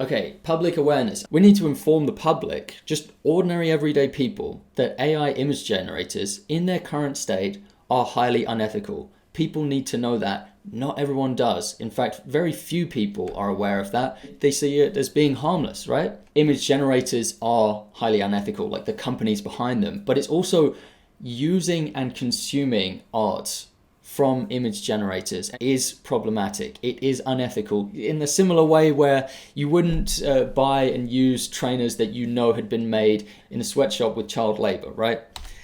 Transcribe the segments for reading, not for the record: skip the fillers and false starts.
Okay, public awareness. We need to inform the public, just ordinary everyday people, that AI image generators in their current state are highly unethical. People need to know that. Not everyone does. In fact, very few people are aware of that. They see it as being harmless, right? Image generators are highly unethical, like the companies behind them, but it's also using and consuming art from image generators is problematic. It is unethical in a similar way where you wouldn't buy and use trainers that you know had been made in a sweatshop with child labor, right?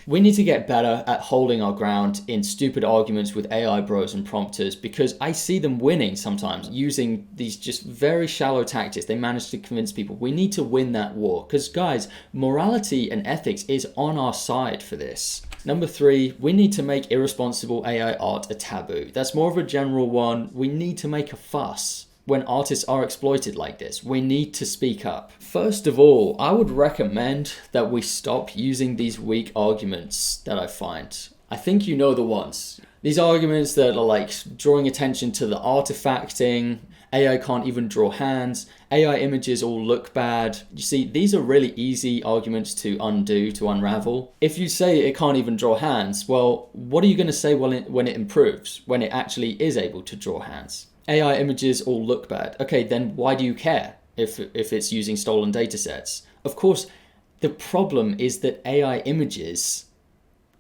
We need to get better at holding our ground in stupid arguments with AI bros and prompters, because I see them winning sometimes using these just very shallow tactics. They manage to convince people. We need to win that war because, guys, morality and ethics is on our side for this. Number 3, we need to make irresponsible AI art a taboo. That's more of a general one. We need to make a fuss when artists are exploited like this. We need to speak up. First of all, I would recommend that we stop using these weak arguments that I find. I think you know the ones. These arguments that are like drawing attention to the artifacting, AI can't even draw hands, AI images all look bad. You see, these are really easy arguments to undo, to unravel. If you say it can't even draw hands, well, what are you going to say when it improves, when it actually is able to draw hands? AI images all look bad. Okay, then why do you care if it's using stolen data sets? Of course, the problem is that AI images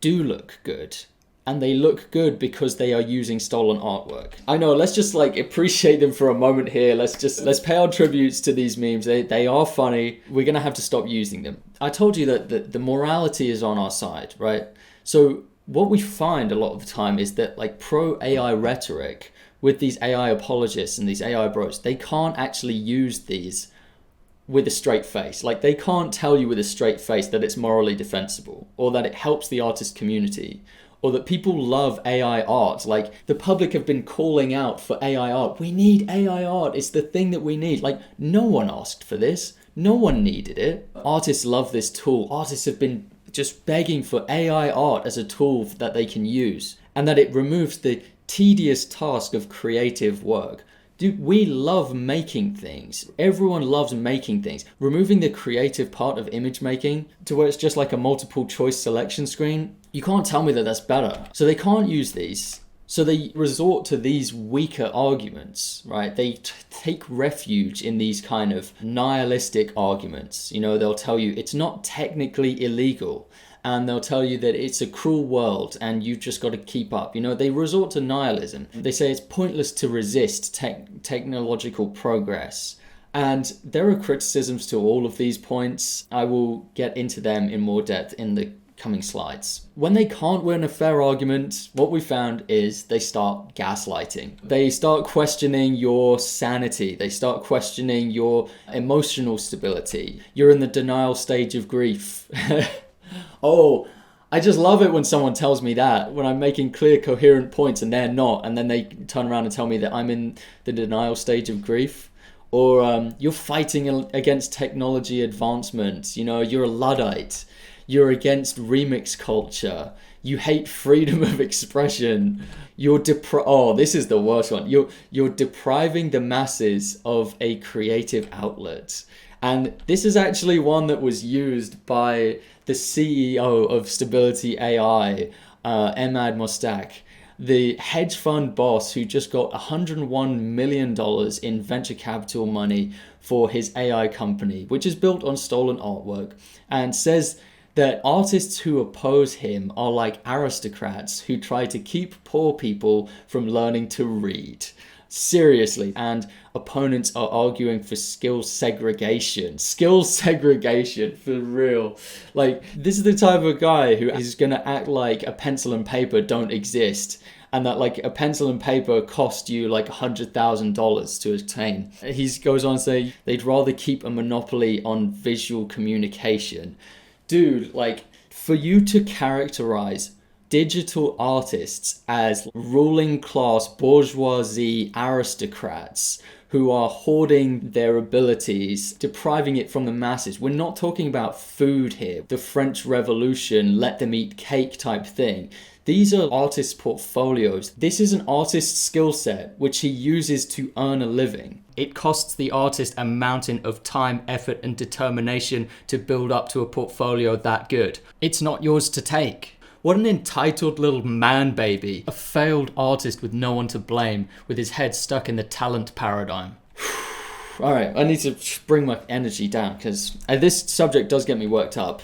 do look good. And they look good because they are using stolen artwork. I know, let's just like appreciate them for a moment here. Let's pay our tributes to these memes. They are funny. We're gonna have to stop using them. I told you that the morality is on our side, right? So what we find a lot of the time is that like pro AI rhetoric with these AI apologists and these AI bros, they can't actually use these with a straight face. Like they can't tell you with a straight face that it's morally defensible or that it helps the artist community or that people love AI art. Like the public have been calling out for AI art. We need AI art. It's the thing that we need. Like no one asked for this. No one needed it. Artists love this tool. Artists have been just begging for AI art as a tool that they can use and that it removes the tedious task of creative work. Dude, we love making things. Everyone loves making things. Removing the creative part of image making to where it's just like a multiple choice selection screen, you can't tell me that that's better. So they can't use these. So they resort to these weaker arguments, right? They take refuge in these kind of nihilistic arguments. You know, they'll tell you it's not technically illegal. And they'll tell you that it's a cruel world and you've just got to keep up. You know, they resort to nihilism. They say it's pointless to resist technological progress. And there are criticisms to all of these points. I will get into them in more depth in the coming slides. When they can't win a fair argument, what we found is they start gaslighting. They start questioning your sanity. They start questioning your emotional stability. You're in the denial stage of grief. Oh, I just love it when someone tells me that, when I'm making clear, coherent points and they're not, and then they turn around and tell me that I'm in the denial stage of grief. Or you're fighting against technology advancement. You know, you're a Luddite. You're against remix culture. You hate freedom of expression. This is the worst one. You're depriving the masses of a creative outlet. And this is actually one that was used by the CEO of Stability AI, Emad Mostak, the hedge fund boss who just got $101 million in venture capital money for his AI company, which is built on stolen artwork, and says that artists who oppose him are like aristocrats who try to keep poor people from learning to read. Seriously. And opponents are arguing for skill segregation. Skill segregation, for real. Like, this is the type of guy who is going to act like a pencil and paper don't exist, and that like a pencil and paper cost you like $100,000 to obtain. He goes on to say they'd rather keep a monopoly on visual communication. Dude, like, for you to characterize digital artists as ruling class bourgeoisie aristocrats who are hoarding their abilities, depriving it from the masses. We're not talking about food here, the French Revolution, let them eat cake type thing. These are artists' portfolios. This is an artist's skill set which he uses to earn a living. It costs the artist a mountain of time, effort, and determination to build up to a portfolio that good. It's not yours to take. What an entitled little man baby. A failed artist with no one to blame, with his head stuck in the talent paradigm. Alright, I need to bring my energy down because this subject does get me worked up.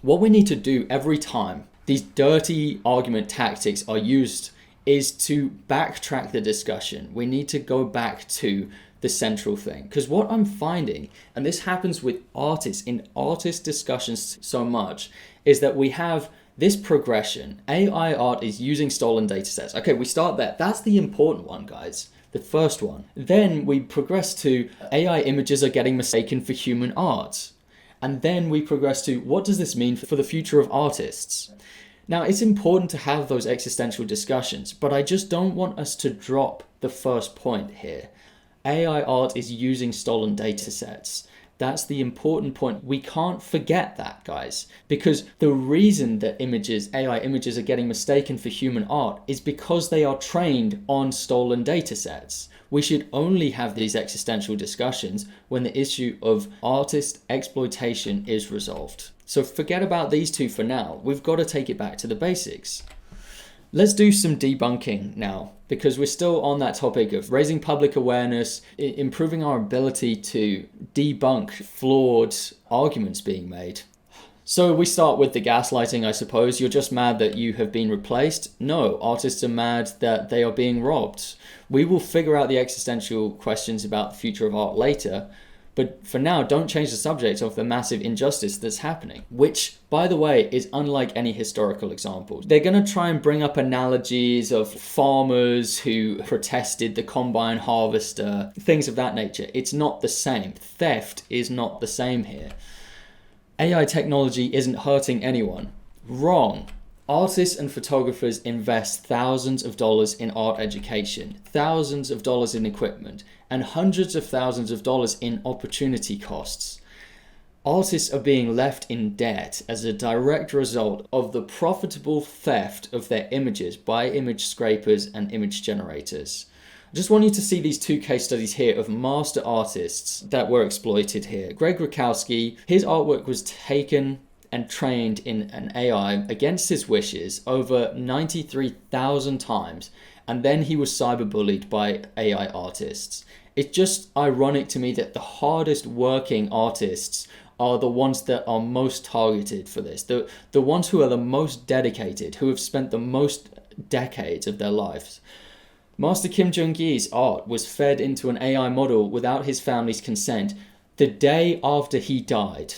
What we need to do every time these dirty argument tactics are used is to backtrack the discussion. We need to go back to the central thing. Because what I'm finding, and this happens with artists in artist discussions so much, is that we have this progression. AI art is using stolen data sets. Okay, we start there. That's the important one, guys. The first one. Then we progress to AI images are getting mistaken for human art. And then we progress to what does this mean for the future of artists? Now, it's important to have those existential discussions, but I just don't want us to drop the first point here. AI art is using stolen data sets. That's the important point. We can't forget that, guys, because the reason that AI images are getting mistaken for human art is because they are trained on stolen data sets. We should only have these existential discussions when the issue of artist exploitation is resolved. So forget about these two for now. We've got to take it back to the basics. Let's do some debunking now, because we're still on that topic of raising public awareness, improving our ability to debunk flawed arguments being made. So we start with the gaslighting, I suppose. You're just mad that you have been replaced? No, artists are mad that they are being robbed. We will figure out the existential questions about the future of art later, but for now, don't change the subject of the massive injustice that's happening, which, by the way, is unlike any historical example. They're going to try and bring up analogies of farmers who protested the combine harvester, things of that nature. It's not the same. Theft is not the same here. AI technology isn't hurting anyone. Wrong. Artists and photographers invest thousands of dollars in art education, thousands of dollars in equipment, and hundreds of thousands of dollars in opportunity costs. Artists are being left in debt as a direct result of the profitable theft of their images by image scrapers and image generators. I just want you to see these two case studies here of master artists that were exploited here. Greg Rakowski, his artwork was taken and trained in an AI against his wishes over 93,000 times, and then he was cyberbullied by AI artists. It's just ironic to me that the hardest working artists are the ones that are most targeted for this, the ones who are the most dedicated, who have spent the most decades of their lives. Master Kim Jong-gi's art was fed into an AI model without his family's consent the day after he died,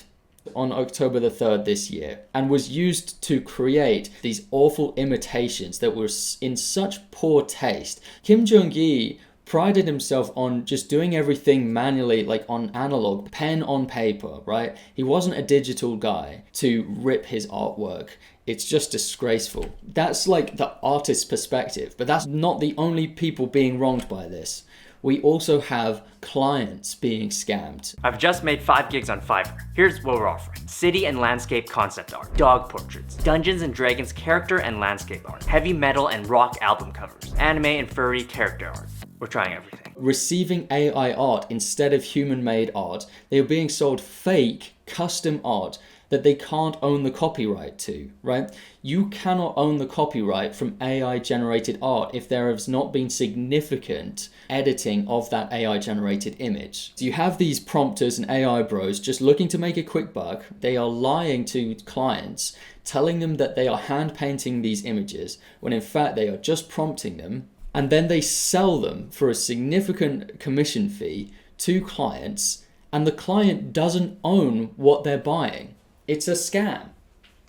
on October the 3rd this year, and was used to create these awful imitations that were in such poor taste. Kim Jong-gi prided himself on just doing everything manually, like on analog, pen on paper, right? He wasn't a digital guy to rip his artwork. It's just disgraceful. That's like the artist's perspective, but that's not the only people being wronged by this. We also have clients being scammed. I've just made 5 gigs on Fiverr. Here's what we're offering. City and landscape concept art, dog portraits, Dungeons and Dragons character and landscape art, heavy metal and rock album covers, anime and furry character art. We're trying everything. Receiving AI art instead of human-made art, they are being sold fake, custom art that they can't own the copyright to, right? You cannot own the copyright from AI-generated art if there has not been significant editing of that AI-generated image. So you have these prompters and AI bros just looking to make a quick buck. They are lying to clients, telling them that they are hand-painting these images, when in fact they are just prompting them, and then they sell them for a significant commission fee to clients, and the client doesn't own what they're buying. It's a scam.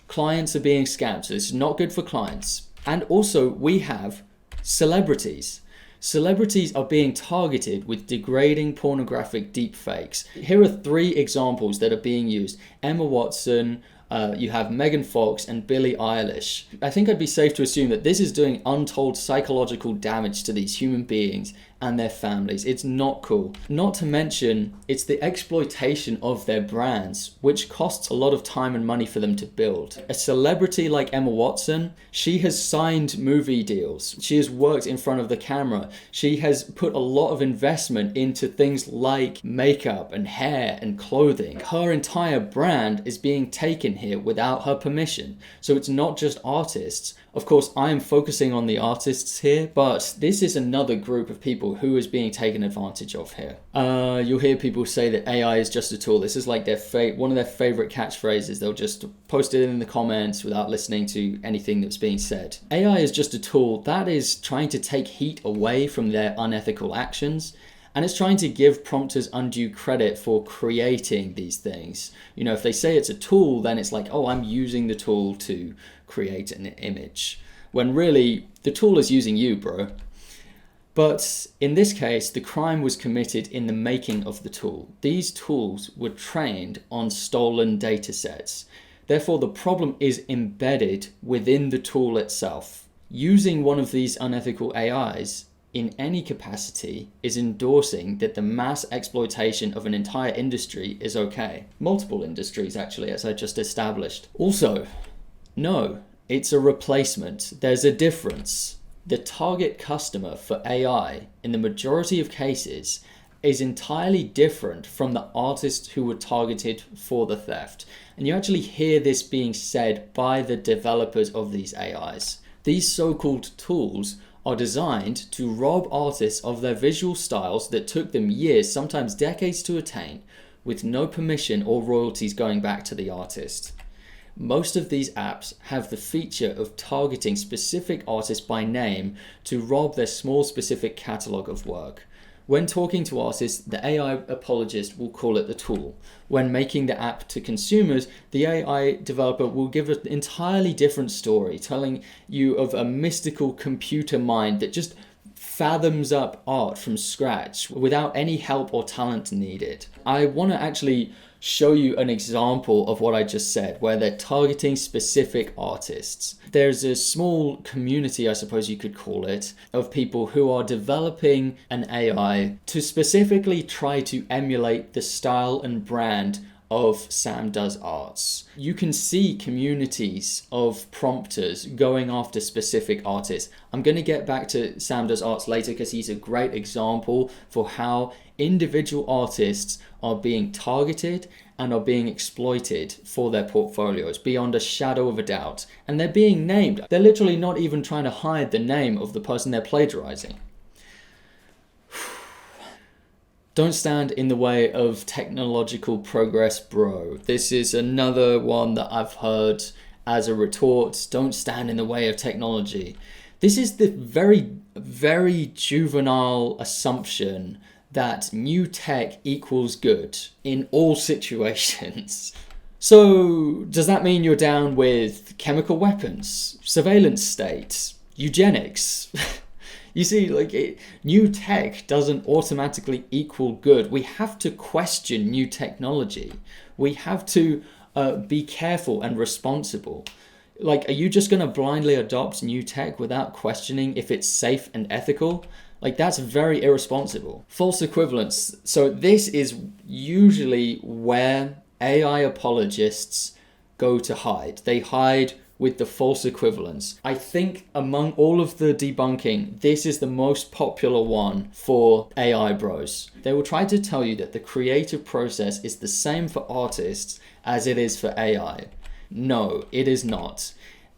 Clients are being scammed, so this is not good for clients. And also, we have celebrities. Celebrities are being targeted with degrading pornographic deepfakes. Here are 3 examples that are being used. Emma Watson, you have Megan Fox and Billie Eilish. I think I'd be safe to assume that this is doing untold psychological damage to these human beings, and their families. It's not cool. Not to mention, it's the exploitation of their brands, which costs a lot of time and money for them to build. A celebrity like Emma Watson, she has signed movie deals. She has worked in front of the camera. She has put a lot of investment into things like makeup and hair and clothing. Her entire brand is being taken here without her permission. So it's not just artists. Of course, I am focusing on the artists here, but this is another group of people who is being taken advantage of here. You'll hear people say that AI is just a tool. This is like their one of their favorite catchphrases. They'll just post it in the comments without listening to anything that's being said. AI is just a tool that is trying to take heat away from their unethical actions. And it's trying to give prompters undue credit for creating these things. You know, if they say it's a tool, then it's like, oh, I'm using the tool to create an image. When really, the tool is using you, bro. But in this case, the crime was committed in the making of the tool. These tools were trained on stolen data sets. Therefore, the problem is embedded within the tool itself. Using one of these unethical AIs in any capacity is endorsing that the mass exploitation of an entire industry is okay. Multiple industries, actually, as I just established. Also, no, it's a replacement. There's a difference. The target customer for AI, in the majority of cases, is entirely different from the artists who were targeted for the theft. And you actually hear this being said by the developers of these AIs. These so-called tools are designed to rob artists of their visual styles that took them years, sometimes decades to attain, with no permission or royalties going back to the artist. Most of these apps have the feature of targeting specific artists by name to rob their small specific catalogue of work. When talking to artists, the AI apologist will call it the tool. When making the app to consumers, the AI developer will give an entirely different story, telling you of a mystical computer mind that just fathoms up art from scratch without any help or talent needed. I want to actually show you an example of what I just said, where they're targeting specific artists. There's a small community, I suppose you could call it, of people who are developing an AI to specifically try to emulate the style and brand of Sam Does Arts. You can see communities of prompters going after specific artists. I'm going to get back to Sam Does Arts later because he's a great example for how individual artists are being targeted and are being exploited for their portfolios beyond a shadow of a doubt. And they're being named. They're literally not even trying to hide the name of the person they're plagiarizing. Don't stand in the way of technological progress, bro. This is another one that I've heard as a retort. Don't stand in the way of technology. This is the very, very juvenile assumption that new tech equals good in all situations. So, does that mean you're down with chemical weapons, surveillance states, eugenics? You see, new tech doesn't automatically equal good. We have to question new technology. We have to be careful and responsible. Are you just going to blindly adopt new tech without questioning if it's safe and ethical? That's very irresponsible. False equivalence. So this is usually where AI apologists go to hide. They hide with the false equivalence. I think among all of the debunking, this is the most popular one for AI bros. They will try to tell you that the creative process is the same for artists as it is for AI. No, it is not.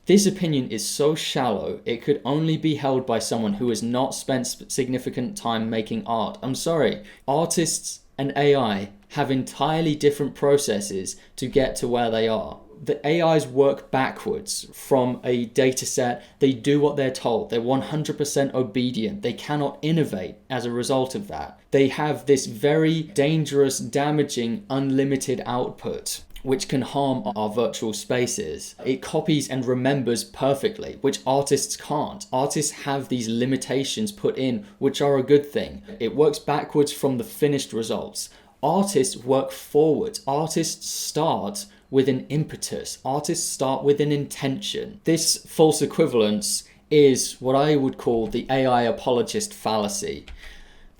This opinion is so shallow, it could only be held by someone who has not spent significant time making art. I'm sorry, artists and AI have entirely different processes to get to where they are. The AIs work backwards from a data set. They do what they're told. They're 100% obedient. They cannot innovate as a result of that. They have this very dangerous, damaging, unlimited output, which can harm our virtual spaces. It copies and remembers perfectly, which artists can't. Artists have these limitations put in, which are a good thing. It works backwards from the finished results. Artists work forwards. Artists start with an impetus. Artists start with an intention. This false equivalence is what I would call the AI apologist fallacy.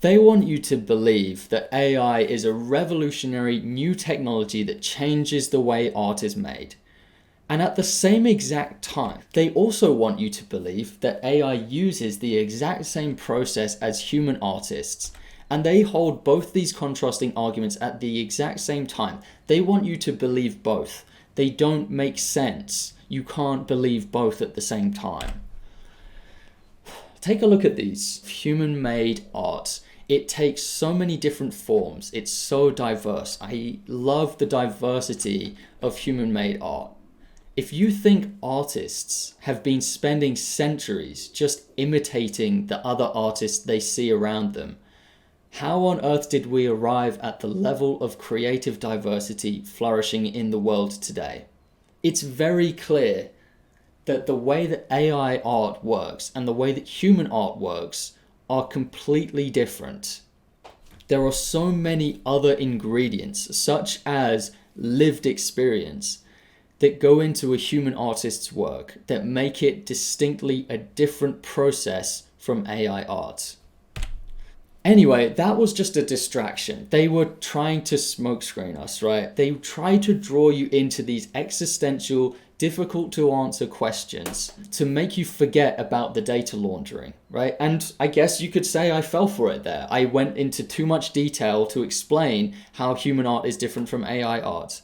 They want you to believe that AI is a revolutionary new technology that changes the way art is made. And at the same exact time, they also want you to believe that AI uses the exact same process as human artists. And they hold both these contrasting arguments at the exact same time. They want you to believe both. They don't make sense. You can't believe both at the same time. Take a look at these. Human-made art. It takes so many different forms. It's so diverse. I love the diversity of human-made art. If you think artists have been spending centuries just imitating the other artists they see around them, how on earth did we arrive at the level of creative diversity flourishing in the world today? It's very clear that the way that AI art works and the way that human art works are completely different. There are so many other ingredients, such as lived experience, that go into a human artist's work that make it distinctly a different process from AI art. Anyway, that was just a distraction. They were trying to smokescreen us, right? They tried to draw you into these existential, difficult to answer questions to make you forget about the data laundering, right? And I guess you could say I fell for it there. I went into too much detail to explain how human art is different from AI art.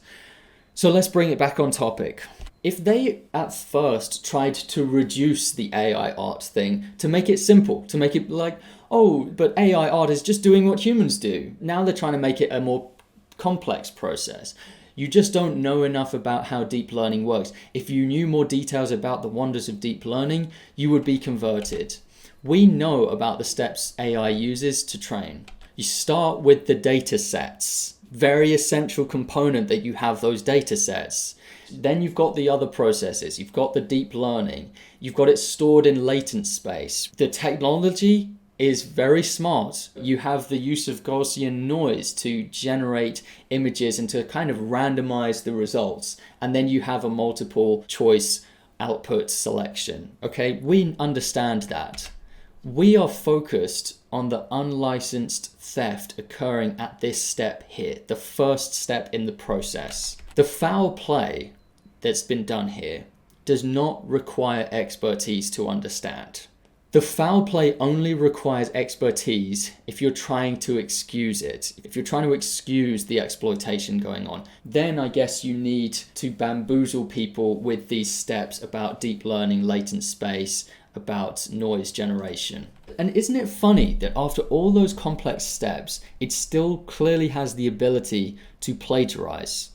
So let's bring it back on topic. If they at first tried to reduce the AI art thing to make it simple, to make it like, oh, but AI art is just doing what humans do. Now they're trying to make it a more complex process. You just don't know enough about how deep learning works. If you knew more details about the wonders of deep learning, you would be converted. We know about the steps AI uses to train. You start with the data sets. Very essential component that you have those data sets. Then you've got the other processes. You've got the deep learning. You've got it stored in latent space. The technology is very smart. You have the use of Gaussian noise to generate images and to kind of randomize the results. And then you have a multiple choice output selection. Okay, we understand that. We are focused on the unlicensed theft occurring at this step here, the first step in the process. The foul play that's been done here does not require expertise to understand. The foul play only requires expertise if you're trying to excuse it. If you're trying to excuse the exploitation going on, then I guess you need to bamboozle people with these steps about deep learning, latent space, about noise generation. And isn't it funny that after all those complex steps, it still clearly has the ability to plagiarize?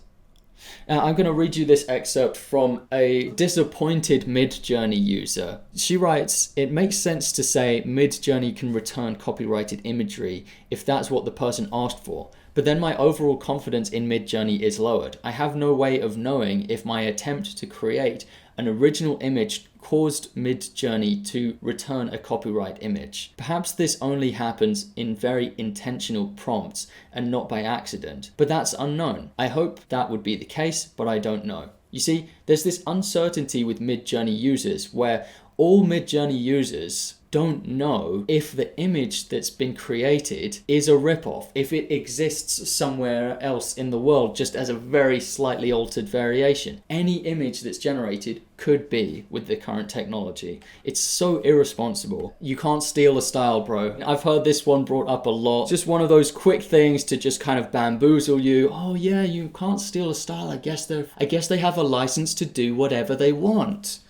Now, I'm going to read you this excerpt from a disappointed Midjourney user. She writes, "It makes sense to say Midjourney can return copyrighted imagery if that's what the person asked for. But then my overall confidence in Midjourney is lowered. I have no way of knowing if my attempt to create an original image caused Midjourney to return a copyright image. Perhaps this only happens in very intentional prompts and not by accident, but that's unknown. I hope that would be the case, but I don't know." You see, there's this uncertainty with Midjourney users where all Midjourney users don't know if the image that's been created is a ripoff, if it exists somewhere else in the world just as a very slightly altered variation. Any image that's generated could be with the current technology. It's so irresponsible. You can't steal a style, bro. I've heard this one brought up a lot. Just one of those quick things to just kind of bamboozle you. Oh yeah, you can't steal a style. I guess they have a license to do whatever they want.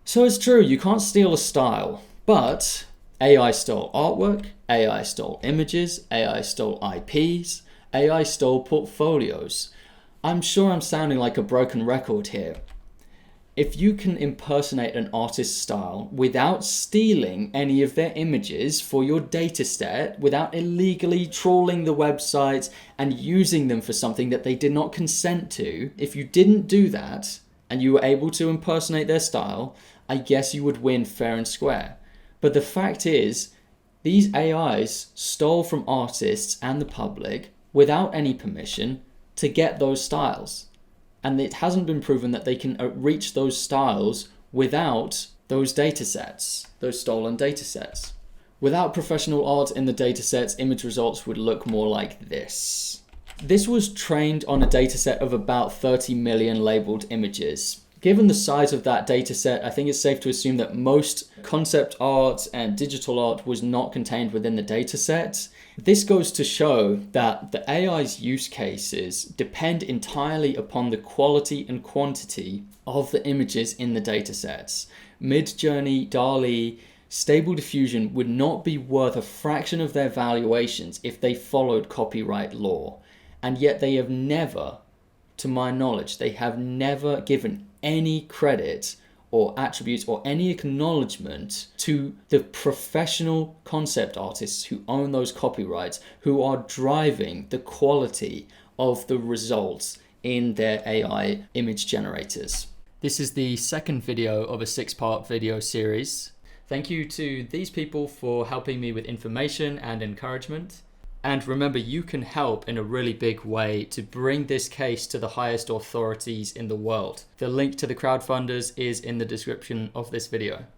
So it's true, you can't steal a style. But AI stole artwork, AI stole images, AI stole IPs, AI stole portfolios. I'm sure I'm sounding like a broken record here. If you can impersonate an artist's style without stealing any of their images for your dataset, without illegally trawling the websites and using them for something that they did not consent to, if you didn't do that and you were able to impersonate their style, I guess you would win fair and square. But the fact is, these AIs stole from artists and the public without any permission to get those styles. And it hasn't been proven that they can reach those styles without those datasets, those stolen datasets. Without professional art in the datasets, image results would look more like this. This was trained on a dataset of about 30 million labeled images. Given the size of that dataset, I think it's safe to assume that most concept art and digital art was not contained within the dataset. This goes to show that the AI's use cases depend entirely upon the quality and quantity of the images in the datasets. Midjourney, dall-e, Stable Diffusion would not be worth a fraction of their valuations if they followed copyright law. And yet they have never, to my knowledge, they have never given any credit or attributes or any acknowledgement to the professional concept artists who own those copyrights, who are driving the quality of the results in their AI image generators. This is the second video of a 6-part video series. Thank you to these people for helping me with information and encouragement. And remember, you can help in a really big way to bring this case to the highest authorities in the world. The link to the crowdfunders is in the description of this video.